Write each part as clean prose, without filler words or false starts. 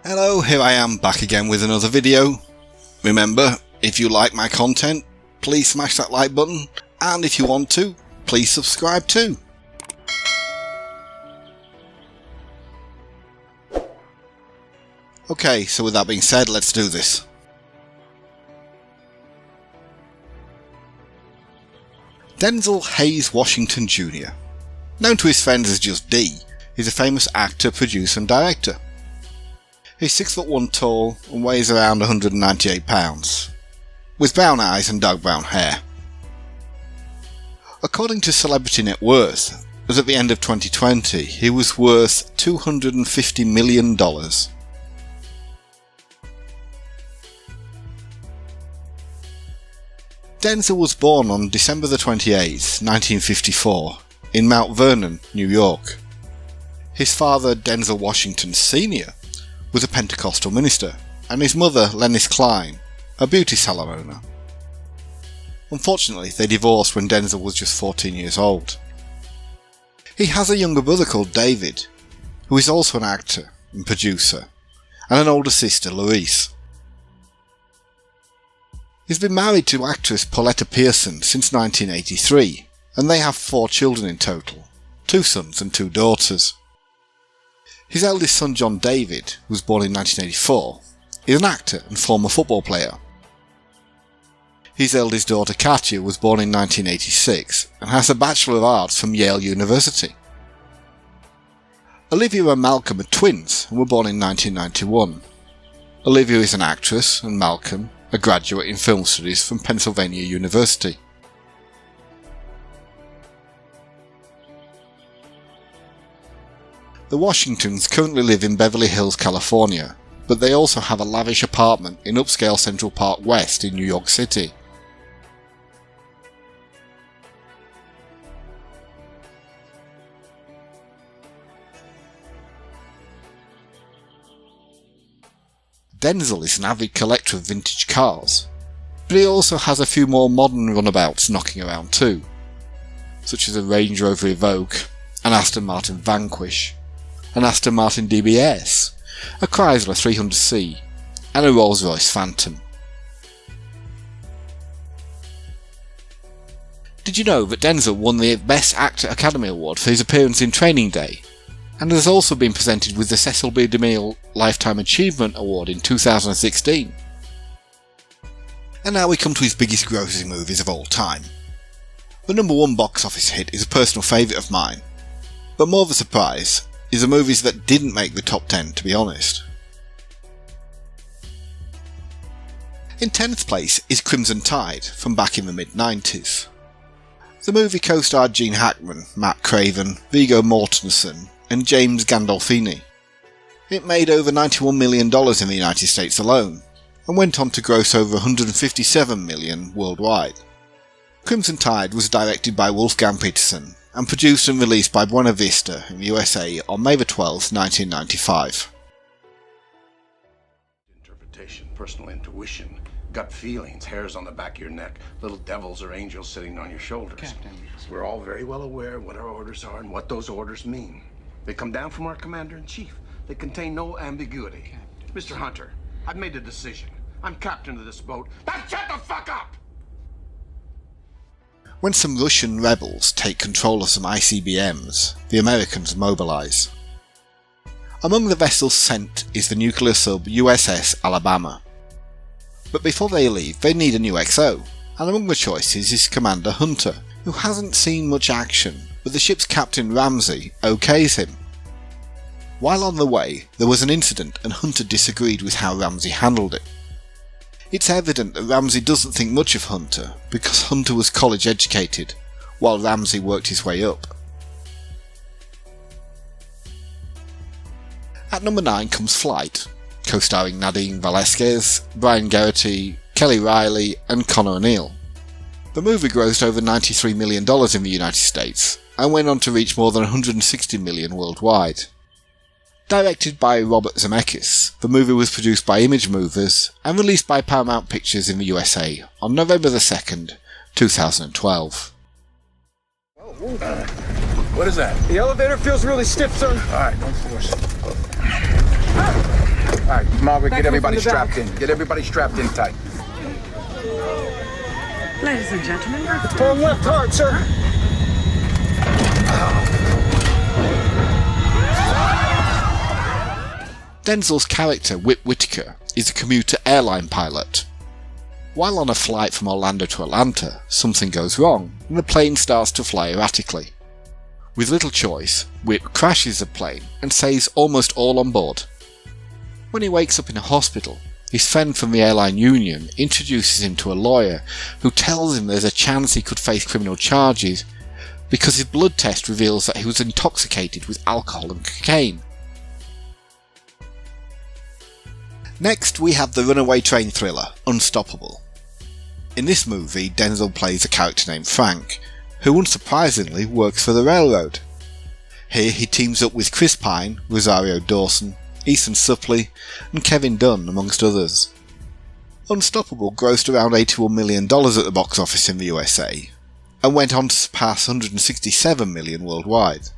Hello, here I am back again with another video. Remember, if you like my content, please smash that like button, and if you want to, please subscribe too. Okay, so with that being said, let's do this. Denzel Hayes Washington Jr., known to his friends as just D, is a famous actor, producer and director. He's 6'1" tall and weighs around 198 pounds, with brown eyes and dark brown hair. According to Celebrity Net Worth, as at the end of 2020, he was worth $250 million. Denzel was born on December 28, 1954, in Mount Vernon, New York. His father, Denzel Washington Sr., was a Pentecostal minister, and his mother, Lennis Klein, a beauty salon owner. Unfortunately, they divorced when Denzel was just 14 years old. He has a younger brother called David, who is also an actor and producer, and an older sister, Louise. He's been married to actress Pauletta Pearson since 1983, and they have 4 children in total, 2 sons and 2 daughters. His eldest son John David, who was born in 1984, is an actor and former football player. His eldest daughter Katya was born in 1986 and has a Bachelor of Arts from Yale University. Olivia and Malcolm are twins and were born in 1991. Olivia is an actress and Malcolm a graduate in film studies from Pennsylvania University. The Washingtons currently live in Beverly Hills, California, but they also have a lavish apartment in upscale Central Park West in New York City. Denzel is an avid collector of vintage cars, but he also has a few more modern runabouts knocking around too, such as a Range Rover Evoque, an Aston Martin Vanquish, an Aston Martin DBS, a Chrysler 300C, and a Rolls-Royce Phantom. Did you know that Denzel won the Best Actor Academy Award for his appearance in Training Day, and has also been presented with the Cecil B. DeMille Lifetime Achievement Award in 2016? And now we come to his biggest grossing movies of all time. The number 1 box office hit is a personal favourite of mine, but more of a surprise is the movies that didn't make the top 10, to be honest. In 10th place is Crimson Tide from back in the mid-90s. The movie co-starred Gene Hackman, Matt Craven, Viggo Mortensen and James Gandolfini. It made over $91 million in the United States alone, and went on to gross over $157 million worldwide. Crimson Tide was directed by Wolfgang Petersen, and produced and released by Buena Vista in the USA on May 12, 1995. Interpretation, personal intuition, gut feelings, hairs on the back of your neck, little devils or angels sitting on your shoulders. Captain. We're all very well aware what our orders are and what those orders mean. They come down from our commander-in-chief. They contain no ambiguity. Captain. Mr. Hunter, I've made a decision. I'm captain of this boat. Now shut the fuck up! When some Russian rebels take control of some ICBMs, the Americans mobilise. Among the vessels sent is the nuclear sub USS Alabama. But before they leave, they need a new XO, and among the choices is Commander Hunter, who hasn't seen much action, but the ship's captain Ramsey okays him. While on the way, there was an incident and Hunter disagreed with how Ramsey handled it. It's evident that Ramsey doesn't think much of Hunter because Hunter was college educated, while Ramsey worked his way up. At number 9 comes Flight, co-starring Nadine Velasquez, Brian Geraghty, Kelly Riley and Conor O'Neill. The movie grossed over $93 million in the United States and went on to reach more than $160 million worldwide. Directed by Robert Zemeckis, the movie was produced by Image Movers and released by Paramount Pictures in the USA on November 2nd, 2012. What is that? The elevator feels really stiff, sir. All right, don't force it. All right, Margaret, get everybody strapped in. Get everybody strapped in tight. Ladies and gentlemen, Turn left hard, sir. Denzel's character, Whip Whitaker, is a commuter airline pilot. While on a flight from Orlando to Atlanta, something goes wrong and the plane starts to fly erratically. With little choice, Whip crashes the plane and saves almost all on board. When he wakes up in a hospital, his friend from the airline union introduces him to a lawyer who tells him there's a chance he could face criminal charges because his blood test reveals that he was intoxicated with alcohol and cocaine. Next, we have the runaway train thriller, Unstoppable. In this movie, Denzel plays a character named Frank, who unsurprisingly works for the railroad. Here he teams up with Chris Pine, Rosario Dawson, Ethan Suplee, and Kevin Dunn, amongst others. Unstoppable grossed around $81 million at the box office in the USA, and went on to surpass $167 million worldwide.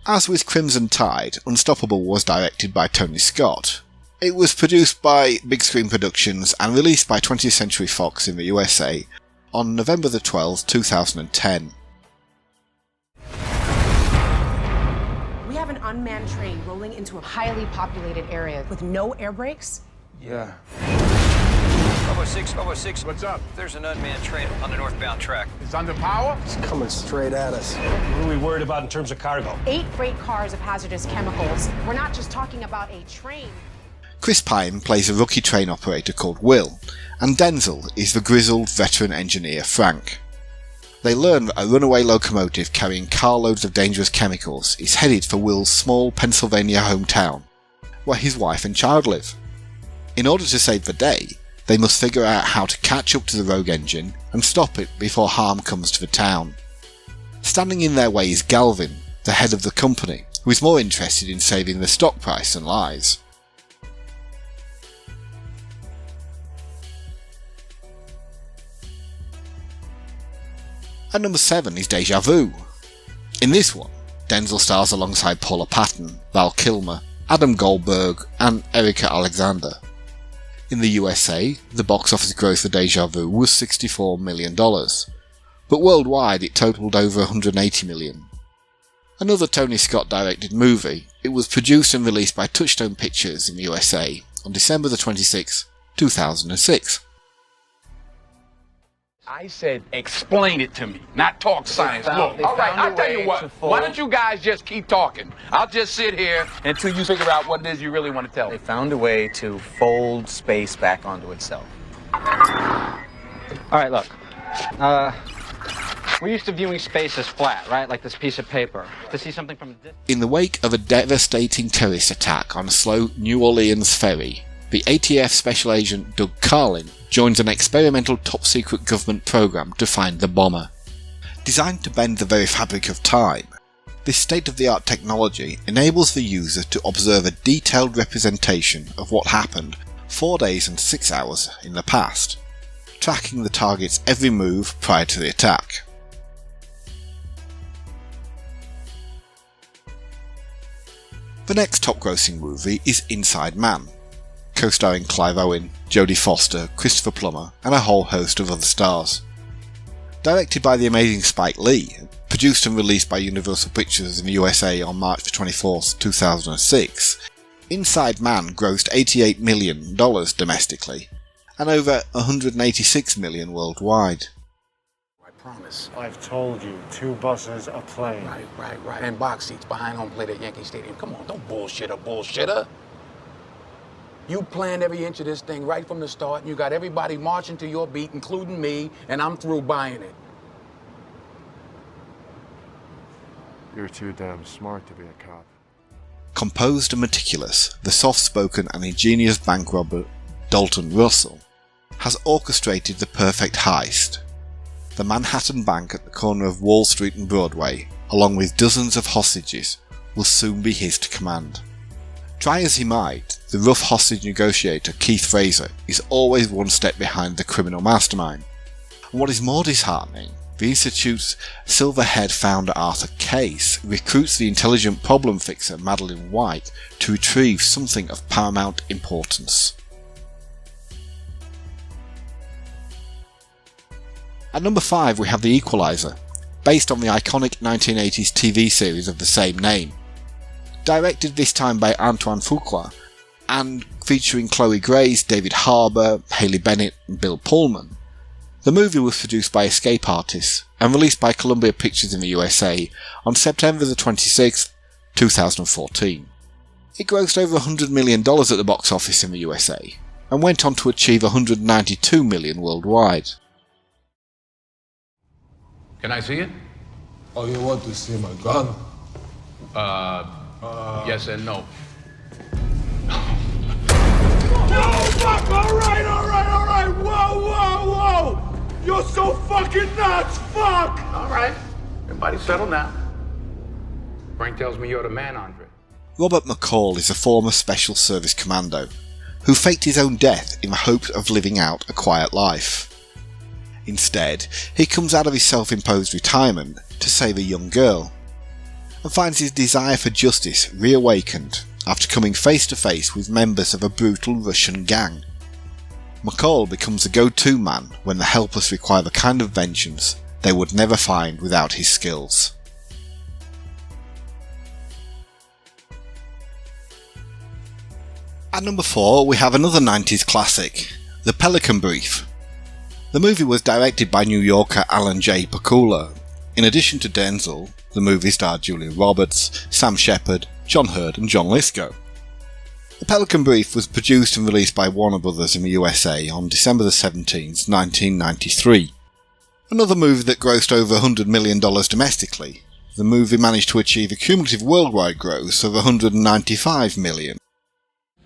As with Crimson Tide, Unstoppable was directed by Tony Scott. It was produced by Big Screen Productions and released by 20th Century Fox in the USA on November 12, 2010. We have an unmanned train rolling into a highly populated area with no air brakes. Yeah. 006. What's up? There's an unmanned train on the northbound track. It's under power? It's coming straight at us. What are we worried about in terms of cargo? 8 freight cars of hazardous chemicals. We're not just talking about a train. Chris Pine plays a rookie train operator called Will, and Denzel is the grizzled veteran engineer Frank. They learn that a runaway locomotive carrying carloads of dangerous chemicals is headed for Will's small Pennsylvania hometown, where his wife and child live. In order to save the day, they must figure out how to catch up to the rogue engine and stop it before harm comes to the town. Standing in their way is Galvin, the head of the company, who is more interested in saving the stock price than lives. At number 7 is Deja Vu. In this one, Denzel stars alongside Paula Patton, Val Kilmer, Adam Goldberg and Erica Alexander. In the USA, the box office gross for Deja Vu was $64 million, but worldwide it totaled over $180 million. Another Tony Scott directed movie, it was produced and released by Touchstone Pictures in the USA on December 26, 2006. I said, explain it to me, not talk science. Look, all right, I'll tell you what. Why don't you guys just keep talking? I'll just sit here until you figure out what it is you really want to tell me. They found a way to fold space back onto itself. All right, look. We're used to viewing space as flat, right? Like this piece of paper. To see something from a distance. In the wake of a devastating terrorist attack on a slow New Orleans ferry, the ATF Special Agent Doug Carlin joins an experimental top-secret government program to find the bomber. Designed to bend the very fabric of time, this state-of-the-art technology enables the user to observe a detailed representation of what happened 4 days and 6 hours in the past, tracking the target's every move prior to the attack. The next top-grossing movie is Inside Man, co-starring Clive Owen, Jodie Foster, Christopher Plummer, and a whole host of other stars. Directed by the amazing Spike Lee, produced and released by Universal Pictures in the USA on March 24, 2006, Inside Man grossed $88 million domestically, and over $186 million worldwide. I promise. I've told you, 2 buses, a plane. Right. And box seats behind home plate at Yankee Stadium. Come on, don't bullshitter. You planned every inch of this thing right from the start, and you got everybody marching to your beat, including me, and I'm through buying it. You're too damn smart to be a cop. Composed and meticulous, the soft-spoken and ingenious bank robber Dalton Russell has orchestrated the perfect heist. The Manhattan Bank at the corner of Wall Street and Broadway, along with dozens of hostages, will soon be his to command. Try as he might, the rough hostage negotiator Keith Fraser is always one step behind the criminal mastermind. And what is more disheartening, the Institute's silver-haired founder Arthur Case recruits the intelligent problem fixer Madeline White to retrieve something of paramount importance. At number 5 we have The Equalizer, based on the iconic 1980s TV series of the same name. Directed this time by Antoine Fuqua, and featuring Chloe Grace, David Harbour, Haley Bennett and Bill Pullman, the movie was produced by Escape Artists and released by Columbia Pictures in the USA on September 26, 2014. It grossed over $100 million at the box office in the USA, and went on to achieve $192 million worldwide. Can I see it? Oh, you want to see my gun? Yes and no. No, fuck! All right! Whoa! You're so fucking nuts! Fuck! All right. Everybody settle now. Frank tells me you're the man, Andre. Robert McCall is a former Special Service commando who faked his own death in the hopes of living out a quiet life. Instead, he comes out of his self-imposed retirement to save a young girl, and finds his desire for justice reawakened after coming face to face with members of a brutal Russian gang. McCall becomes the go-to man when the helpless require the kind of vengeance they would never find without his skills. At number 4 we have another 90s classic, The Pelican Brief. The movie was directed by New Yorker Alan J. Pakula. In addition to Denzel, the movie starred Julia Roberts, Sam Shepard, John Hurd and John Lithgow. The Pelican Brief was produced and released by Warner Brothers in the USA on December 17, 1993. Another movie that grossed over $100 million domestically, the movie managed to achieve a cumulative worldwide gross of $195 million.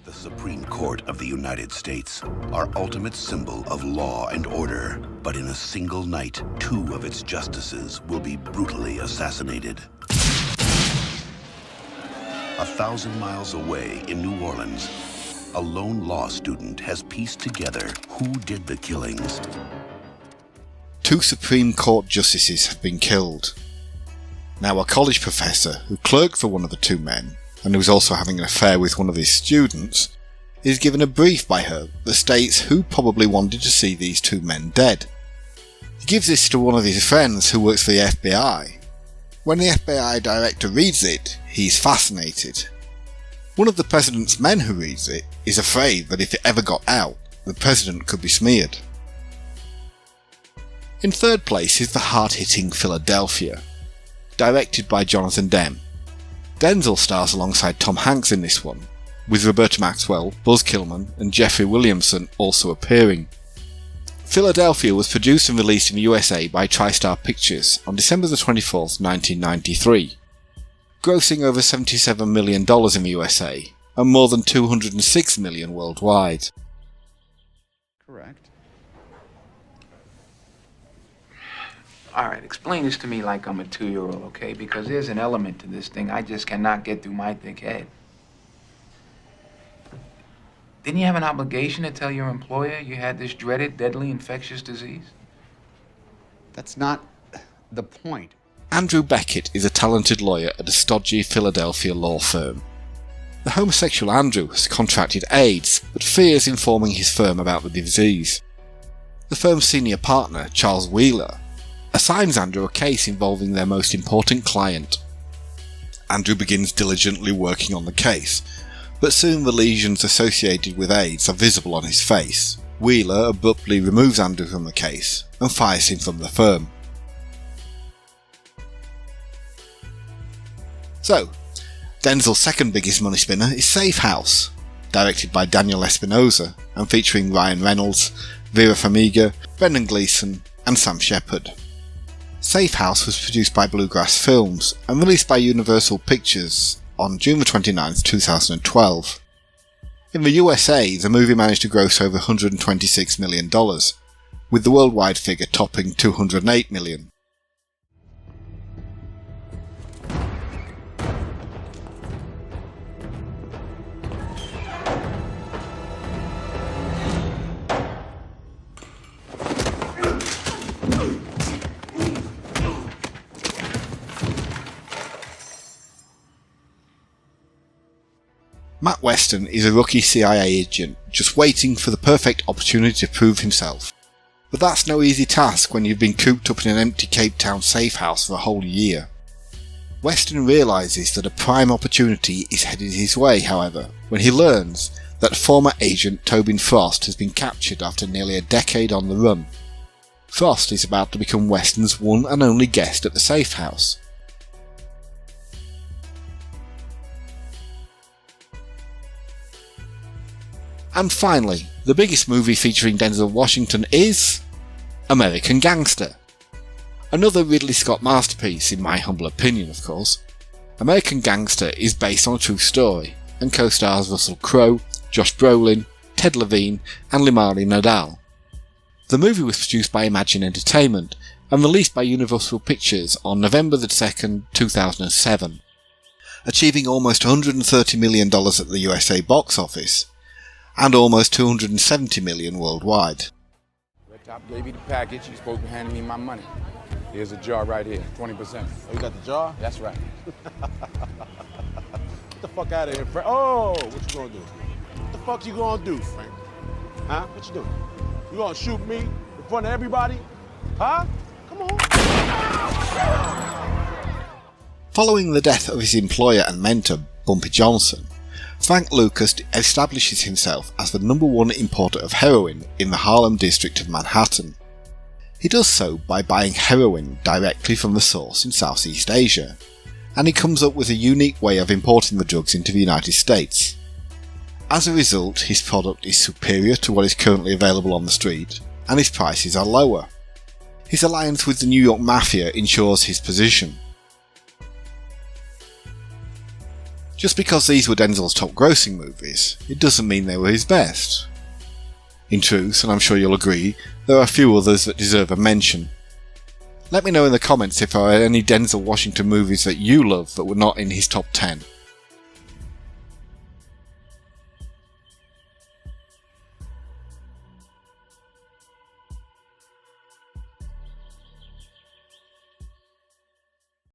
The Supreme Court of the United States, our ultimate symbol of law and order. But in a single night, 2 of its justices will be brutally assassinated. 1,000 miles away in New Orleans, a lone law student has pieced together who did the killings. 2 Supreme Court justices have been killed. Now a college professor who clerked for one of the 2 men, and who was also having an affair with one of his students, is given a brief by her that states who probably wanted to see these 2 men dead. He gives this to one of his friends who works for the FBI. When the FBI director reads it, he's fascinated. One of the president's men who reads it is afraid that if it ever got out, the president could be smeared. In third place is the hard-hitting Philadephia, directed by Jonathan Demme. Denzel stars alongside Tom Hanks in this one, with Roberta Maxwell, Buzz Killman and Jeffrey Williamson also appearing. Philadephia was produced and released in the USA by TriStar Pictures on December 24, 1993, grossing over $77 million in the USA and more than $206 million worldwide. Correct. Alright, explain this to me like I'm a 2-year-old, okay? Because there's an element to this thing I just cannot get through my thick head. Didn't you have an obligation to tell your employer you had this dreaded, deadly, infectious disease? That's not the point. Andrew Beckett is a talented lawyer at a stodgy Philadelphia law firm. The homosexual Andrew has contracted AIDS, but fears informing his firm about the disease. The firm's senior partner, Charles Wheeler, assigns Andrew a case involving their most important client. Andrew begins diligently working on the case, but soon the lesions associated with AIDS are visible on his face. Wheeler abruptly removes Andrew from the case and fires him from the firm. So, Denzel's second biggest money spinner is Safe House, directed by Daniel Espinosa and featuring Ryan Reynolds, Vera Farmiga, Brendan Gleeson and Sam Shepard. Safe House was produced by Bluegrass Films and released by Universal Pictures on June 29, 2012. In the USA, the movie managed to gross over $126 million, with the worldwide figure topping $208 million. Matt Weston is a rookie CIA agent just waiting for the perfect opportunity to prove himself. But that's no easy task when you've been cooped up in an empty Cape Town safe house for a whole year. Weston realises that a prime opportunity is headed his way, however, when he learns that former agent Tobin Frost has been captured after nearly a decade on the run. Frost is about to become Weston's one and only guest at the safe house. And finally, the biggest movie featuring Denzel Washington is American Gangster. Another Ridley Scott masterpiece, in my humble opinion of course. American Gangster is based on a true story, and co-stars Russell Crowe, Josh Brolin, Ted Levine and Limari Nadal. The movie was produced by Imagine Entertainment and released by Universal Pictures on November 2nd, 2007, achieving almost $130 million at the USA box office and almost $270 million worldwide. Red Top gave you the package, you're supposed to be handing me my money. Here's a jar right here, 20%. Oh, you got the jar? That's right. Get the fuck out of here, Frank. Oh, what you gonna do? What the fuck you gonna do, Frank? Huh? What you doing? You gonna shoot me in front of everybody? Huh? Come on. Following the death of his employer and mentor, Bumpy Johnson, Frank Lucas establishes himself as the #1 importer of heroin in the Harlem district of Manhattan. He does so by buying heroin directly from the source in Southeast Asia, and he comes up with a unique way of importing the drugs into the United States. As a result, his product is superior to what is currently available on the street, and his prices are lower. His alliance with the New York Mafia ensures his position. Just because these were Denzel's top grossing movies, it doesn't mean they were his best. In truth, and I'm sure you'll agree, there are a few others that deserve a mention. Let me know in the comments if there are any Denzel Washington movies that you love that were not in his top 10.